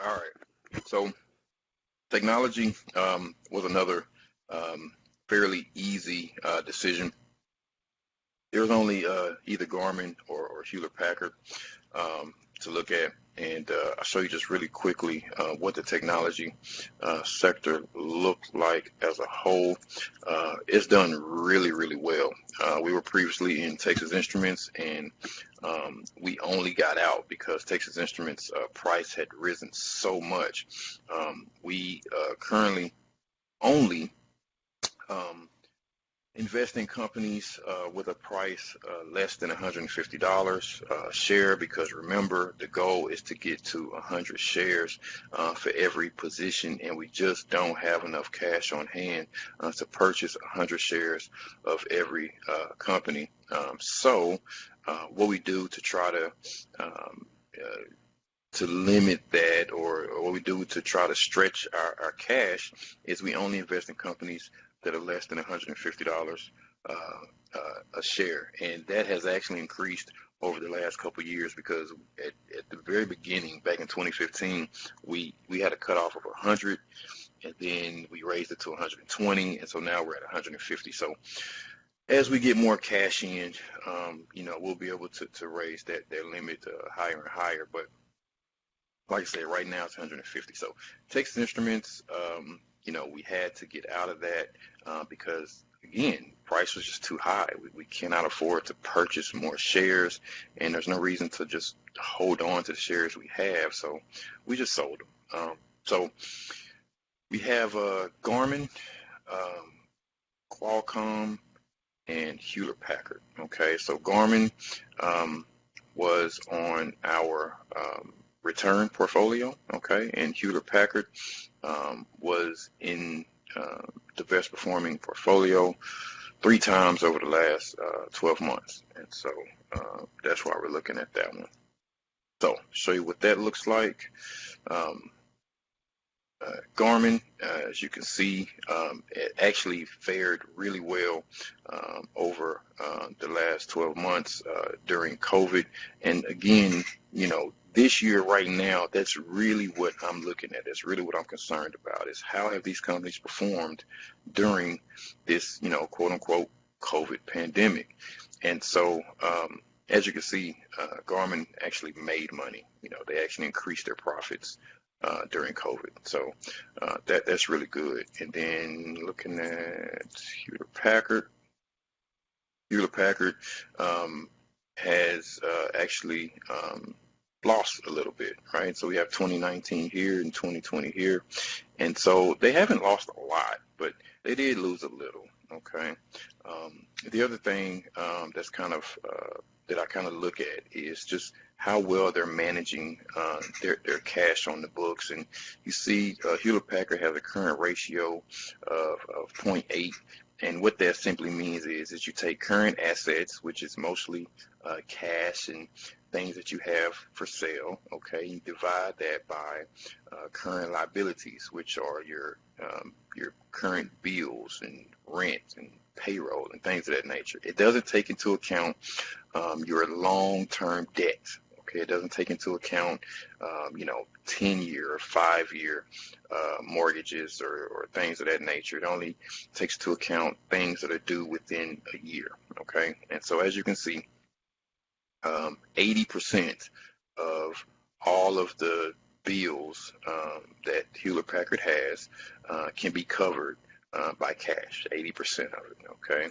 All right. So technology was another fairly easy decision. There was only either Garmin or Hewlett Packard to look at, and I'll show you just really quickly what the technology sector looked like as a whole. It's done really, really well. We were previously in Texas Instruments, and we only got out because Texas Instruments price had risen so much. We currently only um, invest in companies with a price less than $150 a share, because remember, the goal is to get to 100 shares for every position, and we just don't have enough cash on hand to purchase 100 shares of every company. So what we do to try to limit that, or what we do to try to stretch our cash, is we only invest in companies that are less than $150 a share, and that has actually increased over the last couple of years, because at the very beginning, back in 2015, we had a cutoff of 100, and then we raised it to 120, and so now we're at 150. So as we get more cash in, we'll be able to raise that limit higher and higher. But like I said, right now it's 150. So Texas Instruments, we had to get out of that because, again, price was just too high. We cannot afford to purchase more shares, and there's no reason to just hold on to the shares we have. So we just sold them. So we have Garmin, Qualcomm, and Hewlett Packard. Okay, so Garmin was on our return portfolio, okay, and Hewlett Packard was in the best performing portfolio 3 times over the last 12 months, and so that's why we're looking at that one. So show you what that looks like. Garmin, as you can see, it actually fared really well over the last 12 months during COVID. And again, this year right now, that's really what I'm looking at. That's really what I'm concerned about, is how have these companies performed during this, quote unquote, COVID pandemic. And so, as you can see, Garmin actually made money. They actually increased their profits during COVID. So that's really good. And then looking at Hewlett Packard. Hewlett Packard has actually lost a little bit, right? So we have 2019 here and 2020 here. And so they haven't lost a lot, but they did lose a little, okay? The other thing that's kind of that I kind of look at is just how well they're managing their cash on the books. And you see Hewlett Packard has a current ratio of 0.8. And what that simply means is you take current assets, which is mostly cash and things that you have for sale, okay, you divide that by current liabilities, which are your current bills and rent and payroll and things of that nature. It doesn't take into account your long-term debt. Okay, it doesn't take into account 10-year or 5-year mortgages or things of that nature. It only takes into account things that are due within a year. Okay, and so as you can see, 80% of all of the bills that Hewlett Packard has can be covered by cash, 80% of it, okay?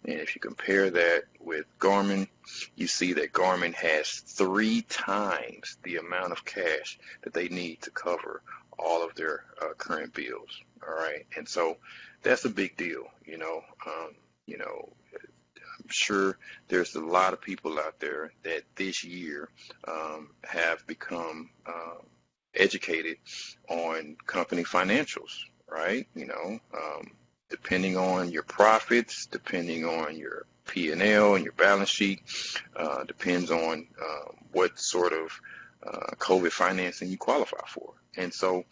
And if you compare that with Garmin, you see that Garmin has 3 times the amount of cash that they need to cover all of their current bills, all right? And so that's a big deal, I'm sure there's a lot of people out there that this year have become educated on company financials, right? Depending on your profits, depending on your P&L and your balance sheet, depends on what sort of COVID financing you qualify for. And so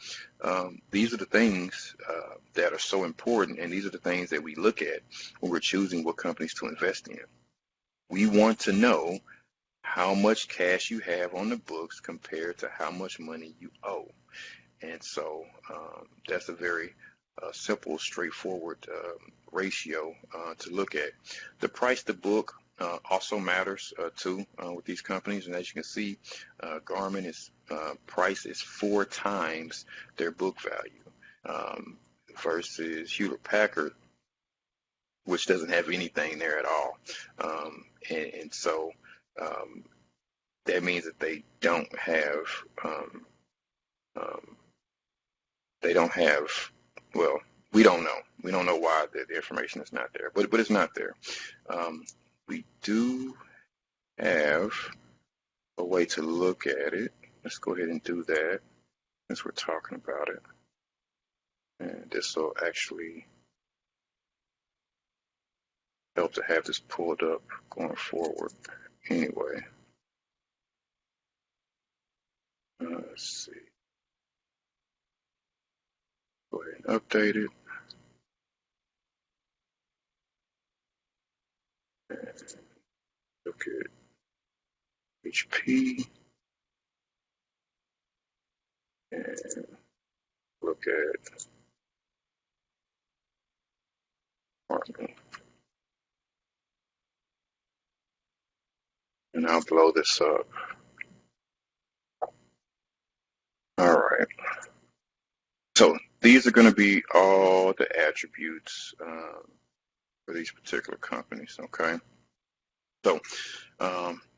these are the things that are so important, and these are the things that we look at when we're choosing what companies to invest in. We want to know how much cash you have on the books compared to how much money you owe. And so that's a very simple, straightforward ratio to look at. The price to book also matters too with these companies. And as you can see, Garmin is price is 4 times their book value versus Hewlett Packard, which doesn't have anything there at all. And so that means that they don't have well, we don't know. We don't know why the information is not there, but it's not there. We do have a way to look at it. Let's go ahead and do that since we're talking about it. And this will actually help to have this pulled up going forward. Anyway, let's see. Go ahead and update it. And look at HP. And look at Garmin. And I'll blow this up. All right. So these are going to be all the attributes for these particular companies, okay? So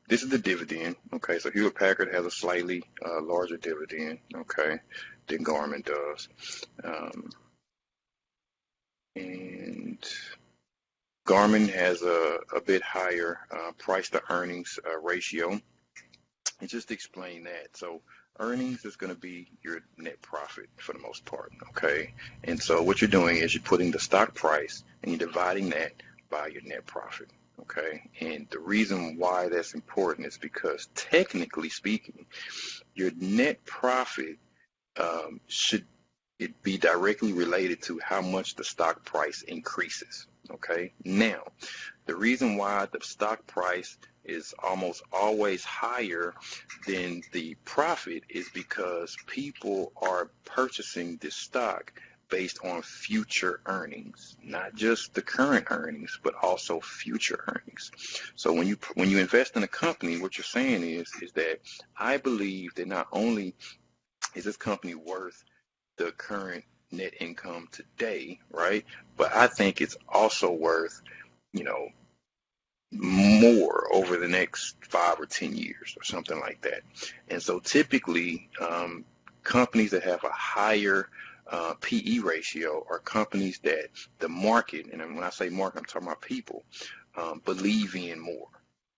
this is the dividend, okay? So Hewlett Packard has a slightly larger dividend, okay, than Garmin does. And Garmin has a bit higher price to earnings ratio. And just to explain that, so earnings is going to be your net profit for the most part, okay? And so what you're doing is you're putting the stock price and you're dividing that by your net profit, okay? And the reason why that's important is because technically speaking, your net profit should it be directly related to how much the stock price increases, okay? Now, the reason why the stock price is almost always higher than the profit is because people are purchasing this stock based on future earnings, not just the current earnings, but also future earnings. So when you invest in a company, what you're saying is that I believe that not only is this company worth the current net income today, right? But I think it's also worth, more over the next 5 or 10 years or something like that. And so typically, companies that have a higher PE ratio are companies that the market, and when I say market, I'm talking about people, believe in more.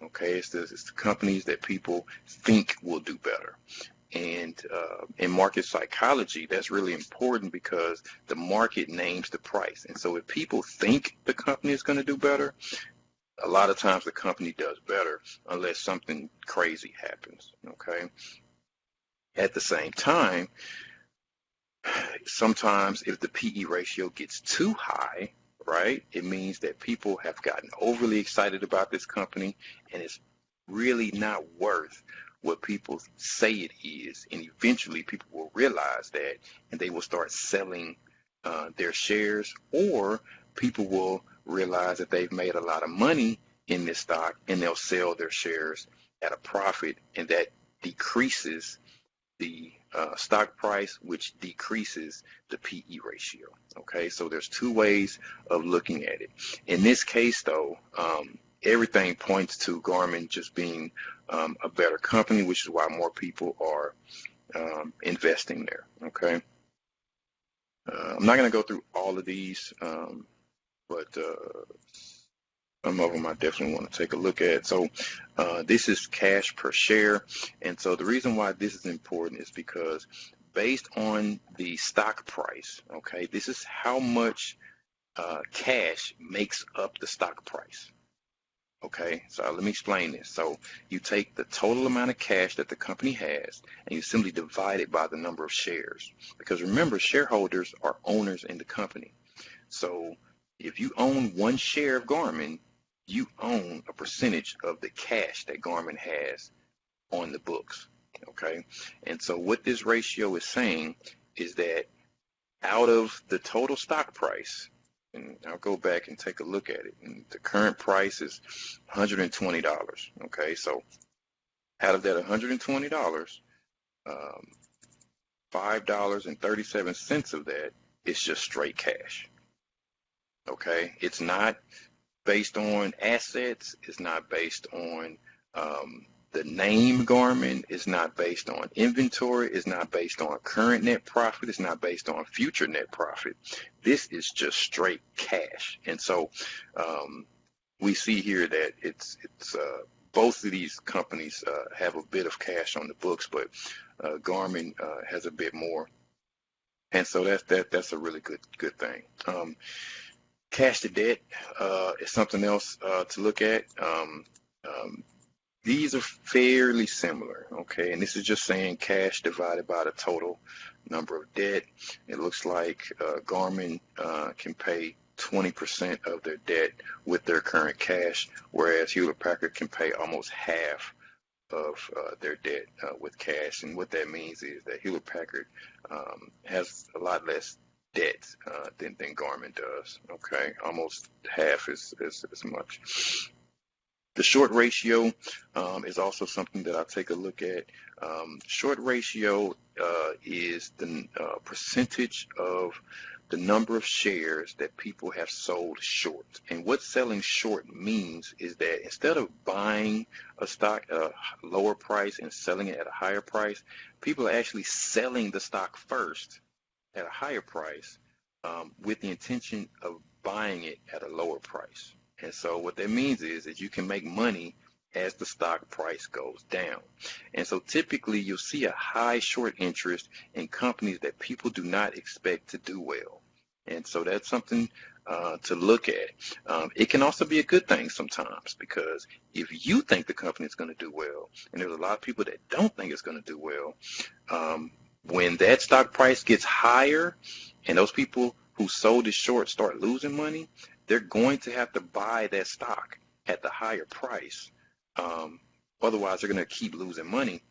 Okay, it's the companies that people think will do better. And in market psychology, that's really important because the market names the price. And so if people think the company is going to do better, a lot of times the company does better unless something crazy happens, okay? At the same time, sometimes if the PE ratio gets too high, right, it means that people have gotten overly excited about this company and it's really not worth what people say it is, and eventually people will realize that and they will start selling their shares, or people will realize that they've made a lot of money in this stock and they'll sell their shares at a profit, and that decreases the stock price, which decreases the PE ratio. Okay, so there's two ways of looking at it. In this case, though, everything points to Garmin just being a better company, which is why more people are investing there. Okay, I'm not going to go through all of these, but some of them I definitely want to take a look at. So this is cash per share, and so the reason why this is important is because based on the stock price, okay, this is how much cash makes up the stock price. Okay, so let me explain this. So you take the total amount of cash that the company has and you simply divide it by the number of shares. Because remember, shareholders are owners in the company. So if you own 1 share of Garmin, you own a percentage of the cash that Garmin has on the books. Okay. And so what this ratio is saying is that out of the total stock price, and I'll go back and take a look at it, and the current price is $120. Okay. So out of that $120, $5.37 of that is just straight cash. Okay. It's not based on assets. It's not based on the name Garmin. It's not based on inventory. It's not based on current net profit. It's not based on future net profit. This is just straight cash. And so we see here that it's both of these companies have a bit of cash on the books, but Garmin has a bit more. And so that's a really good thing. Cash to debt is something else to look at. These are fairly similar, okay? And this is just saying cash divided by the total number of debt. It looks like Garmin can pay 20% of their debt with their current cash, whereas Hewlett-Packard can pay almost half of their debt with cash. And what that means is that Hewlett-Packard has a lot less debt than Garmin does, okay? Almost half as much. The short ratio is also something that I take a look at. Short ratio is the percentage of the number of shares that people have sold short. And what selling short means is that instead of buying a stock at a lower price and selling it at a higher price, people are actually selling the stock first at a higher price with the intention of buying it at a lower price. And so what that means is that you can make money as the stock price goes down. And so typically you'll see a high short interest in companies that people do not expect to do well. And so that's something to look at. It can also be a good thing sometimes, because if you think the company is going to do well, and there's a lot of people that don't think it's going to do well, when that stock price gets higher and those people who sold it short start losing money, they're going to have to buy that stock at the higher price. Otherwise, they're going to keep losing money.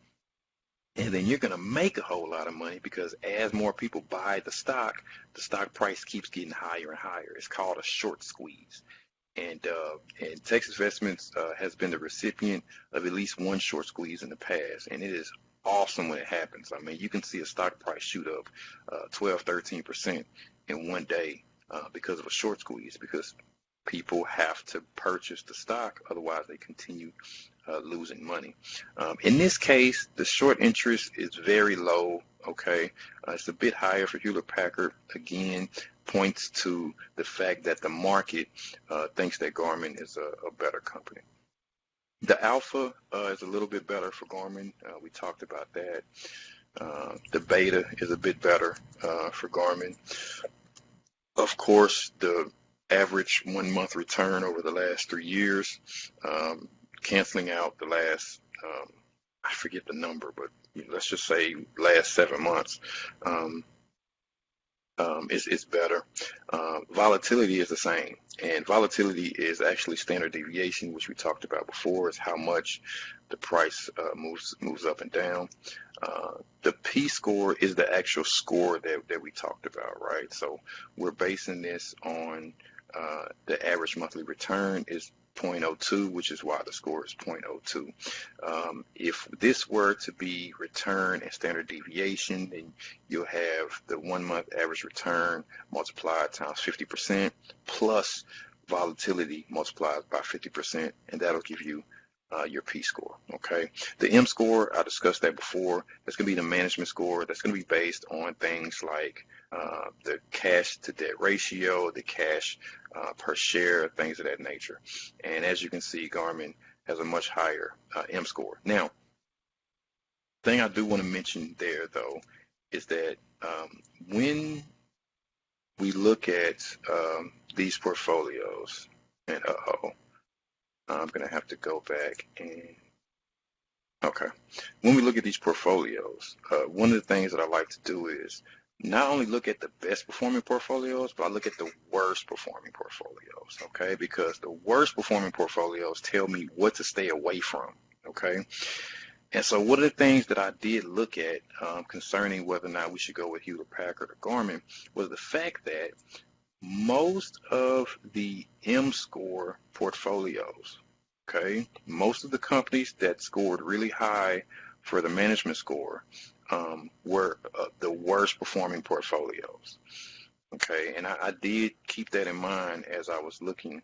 And then you're going to make a whole lot of money, because as more people buy the stock price keeps getting higher and higher. It's called a short squeeze. And Texas Vestments has been the recipient of at least one short squeeze in the past. And it is awesome when it happens. I mean, you can see a stock price shoot up 12, 13% in one day because of a short squeeze, because people have to purchase the stock, otherwise they continue losing money. In this case, the short interest is very low, okay? It's a bit higher for Hewlett-Packard. Again, points to the fact that the market thinks that Garmin is a better company. The alpha is a little bit better for Garmin. We talked about that. The beta is a bit better for Garmin. Of course, the average 1 month return over the last 3 years, canceling out the last, I forget the number, but let's just say last 7 months, is better. Volatility is the same, and volatility is actually standard deviation, which we talked about before, is how much the price moves up and down. The P score is the actual score that we talked about, right? So we're basing this on the average monthly return is 0.02, which is why the score is 0.02. If this were to be return and standard deviation, then you'll have the 1 month average return multiplied times 50% plus volatility multiplied by 50%, and that'll give you your P score, okay? The M score, I discussed that before. That's going to be the management score. That's going to be based on things like the cash to debt ratio, the cash per share, things of that nature. And as you can see, Garmin has a much higher M score. Now, the thing I do want to mention there, though, is that when we look at these portfolios, and I'm going to have to go back and, okay. When we look at these portfolios, one of the things that I like to do is not only look at the best performing portfolios, but I look at the worst performing portfolios, okay? Because the worst performing portfolios tell me what to stay away from, okay? And so one of the things that I did look at concerning whether or not we should go with Hewlett Packard or Garmin was the fact that most of the M-score portfolios, okay, most of the companies that scored really high for the management score were the worst performing portfolios. Okay, and I did keep that in mind as I was looking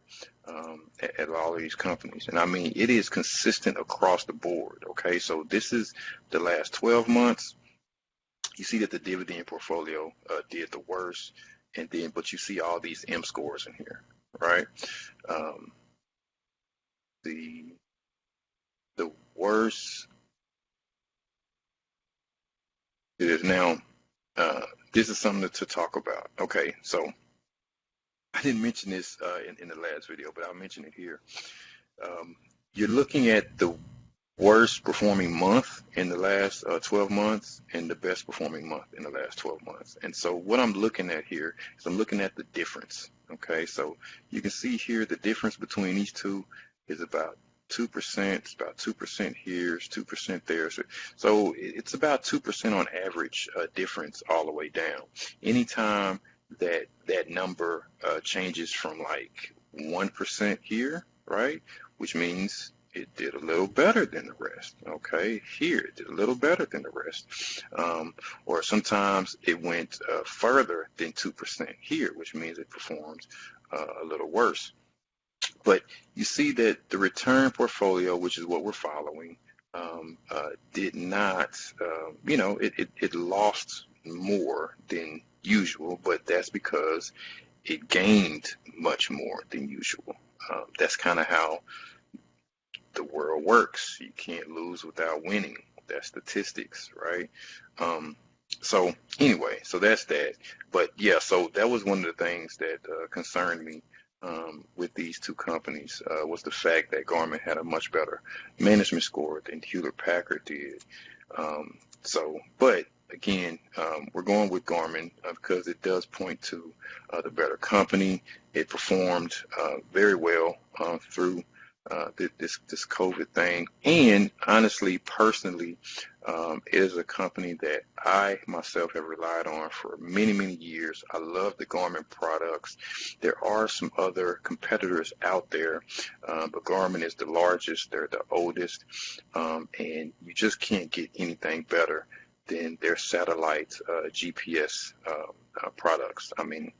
at all of these companies. And I mean, it is consistent across the board. Okay, so this is the last 12 months. You see that the dividend portfolio did the worst, and then but you see all these M scores in here, right? Um, the the worst it is now. This is something to talk about. Okay, so I didn't mention this in the last video, but I'll mention it here. You're looking at the worst performing month in the last 12 months and the best performing month in the last 12 months. And so what I'm looking at here is I'm looking at the difference. Okay, so you can see here the difference between these two is about 2%. It's about 2% here, it's 2% there. So it's about 2% on average difference all the way down. Anytime that number changes from like 1% here, right, which means it did a little better than the rest. Okay, here it did a little better than the rest. Or sometimes it went further than 2% here, which means it performs a little worse. But you see that the return portfolio, which is what we're following, did not, it lost more than usual, but that's because it gained much more than usual. That's kind of how the world works. You can't lose without winning. That's statistics, right? So anyway, so that's that. But yeah, so that was one of the things that concerned me with these two companies was the fact that Garmin had a much better management score than Hewlett Packard did. But again, we're going with Garmin because it does point to the better company. It performed very well through this COVID thing, and honestly, personally, it is a company that I myself have relied on for many, many years. I love the Garmin products. There are some other competitors out there, but Garmin is the largest. They're the oldest, and you just can't get anything better than their satellite GPS products. I mean,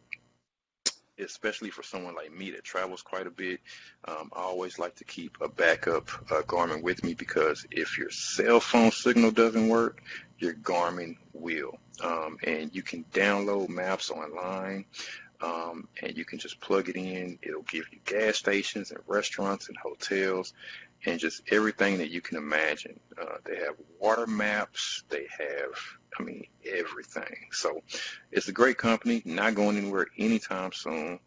especially for someone like me that travels quite a bit, I always like to keep a backup Garmin with me because if your cell phone signal doesn't work, your Garmin will. And you can download maps online, and you can just plug it in. It'll give you gas stations and restaurants and hotels and just everything that you can imagine. They have water maps. They have, I mean, everything. So it's a great company, not going anywhere anytime soon.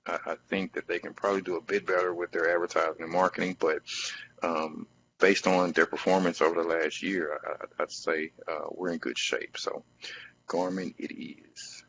I think that they can probably do a bit better with their advertising and marketing, but based on their performance over the last year, I'd say we're in good shape. So Garmin it is.